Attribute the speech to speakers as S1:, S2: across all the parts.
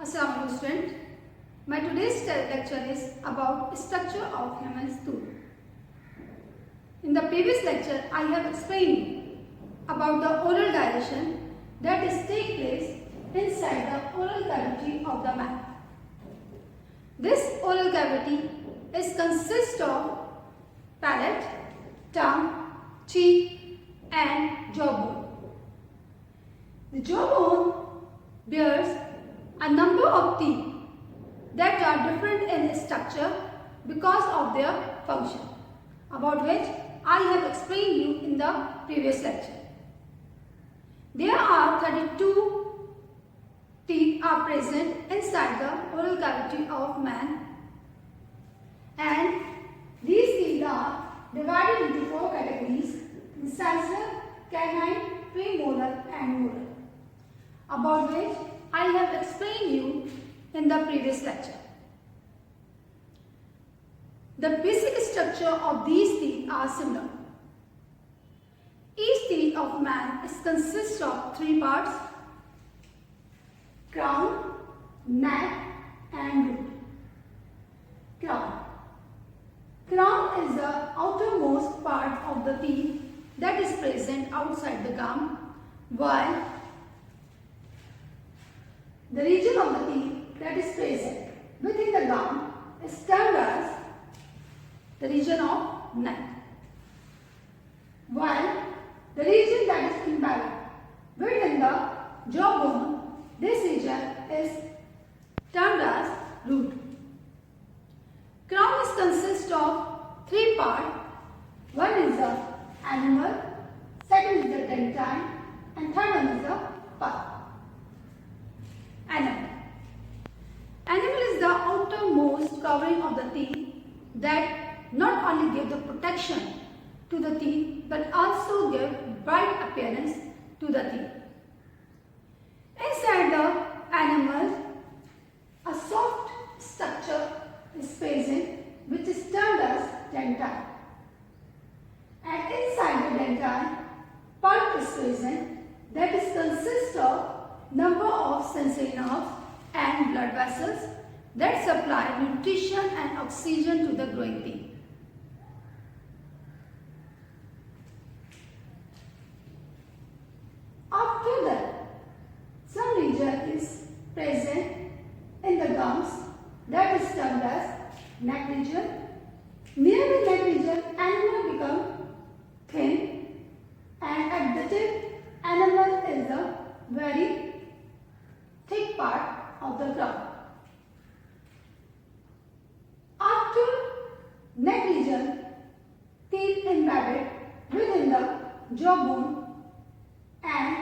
S1: Assalamu alaikum student. My today's lecture is about structure of human stool. In the previous lecture, I have explained about the oral digestion that is take place inside the oral cavity of the man. This oral cavity is consist of palate, tongue, cheek and jawbone. The jawbone bears a number of teeth that are different in structure because of their function, about which I have explained you in the previous lecture. There are 32 teeth are present inside the oral cavity of man, and these teeth are divided into 4 categories: incisor, canine, premolar and molar, about which I have explained you in the previous lecture. The basic structure of these teeth are similar. Each teeth of man consists of 3 parts: crown, neck and root. Crown. Crown is the outermost part of the teeth that is present outside the gum, while the region of the teeth that is present within the gum is termed as the region of neck, while the region that is embedded within the jawbone, this region is termed as root. Crown consists of 3 parts. One is the animal, second is the dentine, and third one is the pulp. Animal. Animal is the outermost covering of the teeth that not only give the protection to the teeth but also give bright appearance to the teeth. Inside the animal, a soft structure is present which is termed as dentine. And inside the dentine, pulp is present that is consists of number of sensory nerves and blood vessels that supply nutrition and oxygen to the growing teeth. After that, some region is present in the gums that is termed as neck region. Near the neck region, animal become thin, and at the tip, animal is the very thick part of the crown. After neck region, teeth embedded within the jawbone, and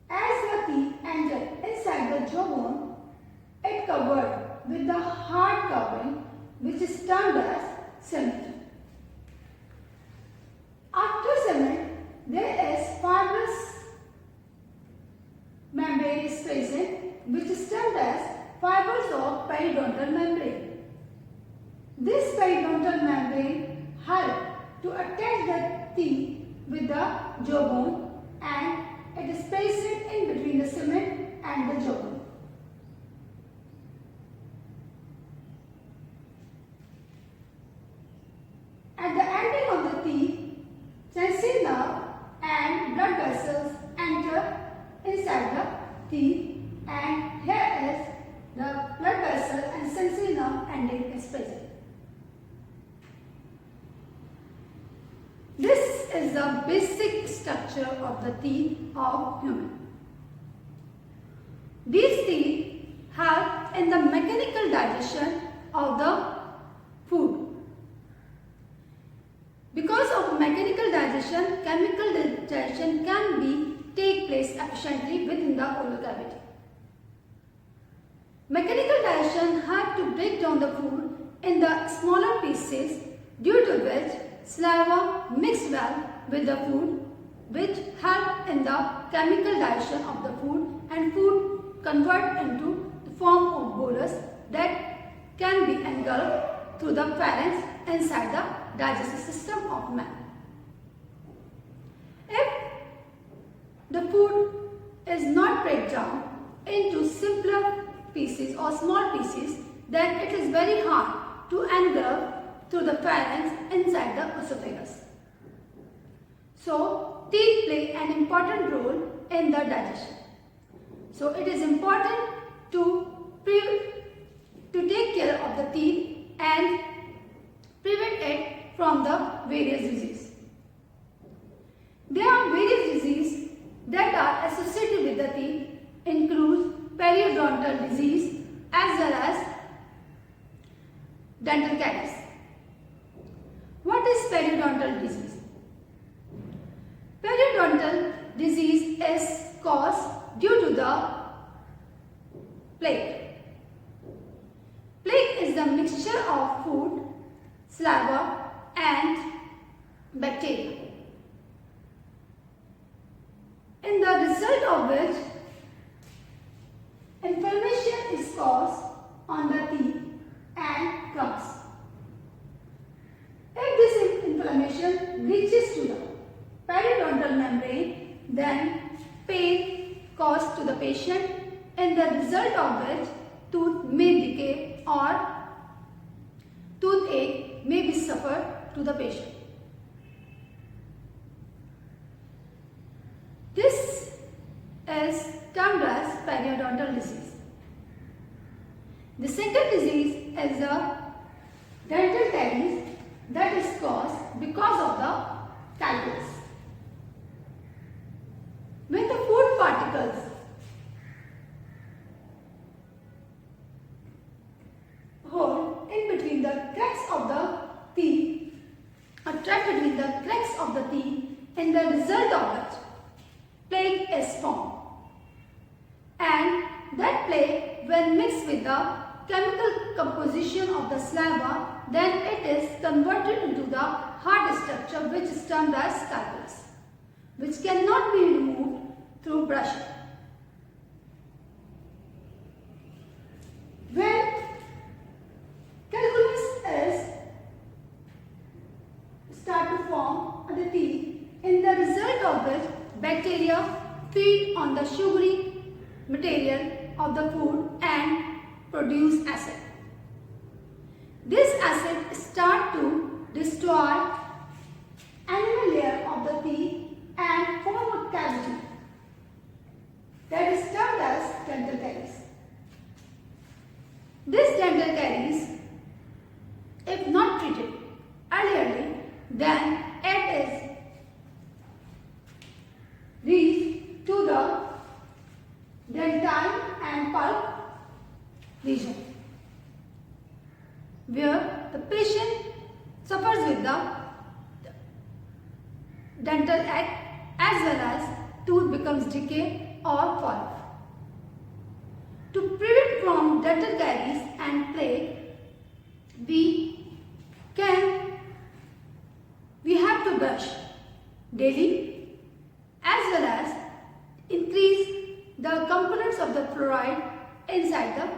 S1: as the teeth enter inside the jawbone, it covered with the hard covering which is termed as cement. After cement, there is fibrous membrane is present which is termed as fibers of periodontal membrane. This periodontal membrane helps to attach the teeth with the jawbone, and it is present in between the cement and the jawbone. At the ending of the teeth, sensory nerve and blood vessels enter inside the teeth, and here is the blood vessel and sensory nerve ending is present. This is the basic structure of the teeth of human. These teeth help in the mechanical digestion of the food. Because of mechanical digestion, chemical digestion can be take place efficiently within the oral cavity. Mechanical digestion helps to break down the food in the smaller pieces, due to which saliva mixes well with the food, which help in the chemical digestion of the food, and food convert into the form of bolus that can be engulfed through the pharynx inside the digestive system of man. If the food is not break down into simpler pieces or small pieces, then it is very hard to engulf through the pharynx inside the esophagus. So, teeth play an important role in the digestion. So, it is important to take care of the teeth and prevent it from the various diseases. There are various diseases that are associated with the teeth, includes periodontal disease as well as dental caries. What is periodontal disease? Periodontal disease is caused due to the plaque. Plaque is the mixture of food, saliva and bacteria, in the result of which inflammation is caused on the teeth and gums. If this inflammation reaches to the periodontal membrane, then pain caused to the patient, in the result of which tooth may decay or toothache may be suffered to the patient. This is termed as periodontal disease. The second disease is the dental caries that is caused because of the calculus. When the food particles hold in between the cracks of the teeth, or trap between the cracks of the teeth, in the result of which plaque is formed. And that plaque, when mixed with the chemical composition of the saliva, then it is converted into the hard structure which is termed as calculus, which cannot be removed through brushing. When calculus is start to form on the teeth, in the result of which bacteria feed on the sugary material of the food and produce acid. This acid start to destroy animal layer of the teeth and form a cavity that is termed as dental caries. This dental caries, if not treated earlierly, then it is reached to the dentine and pulp region, where the patient suffers with the dental ache as well as tooth becomes decay or fall off. To prevent from dental caries and plaque, we have to brush daily as well as increase the components of the fluoride inside the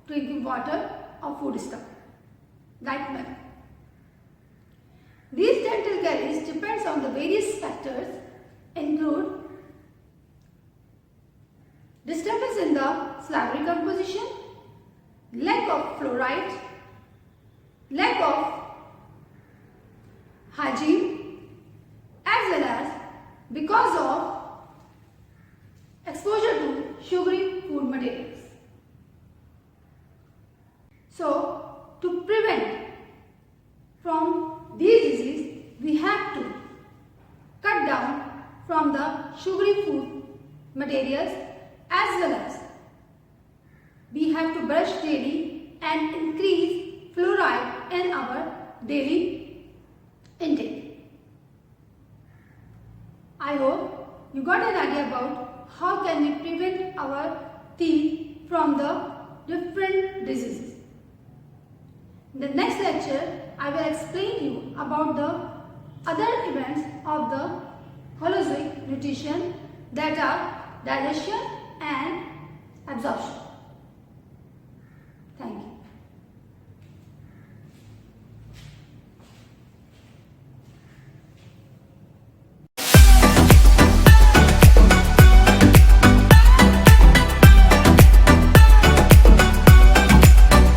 S1: drinking water or food stuff, like milk. These dental caries depends on the various factors, include disturbance in the salivary composition, lack of fluoride, lack of hygiene, as well as because of exposure to sugary food materials. So, to prevent from these diseases, we have to cut down from the sugary food materials, as well as we have to brush daily and increase fluoride in our daily intake. I hope you got an idea about how can we prevent our teeth from the different diseases. In the next lecture, I will explain you about the other events of the holozoic nutrition, that are digestion and absorption.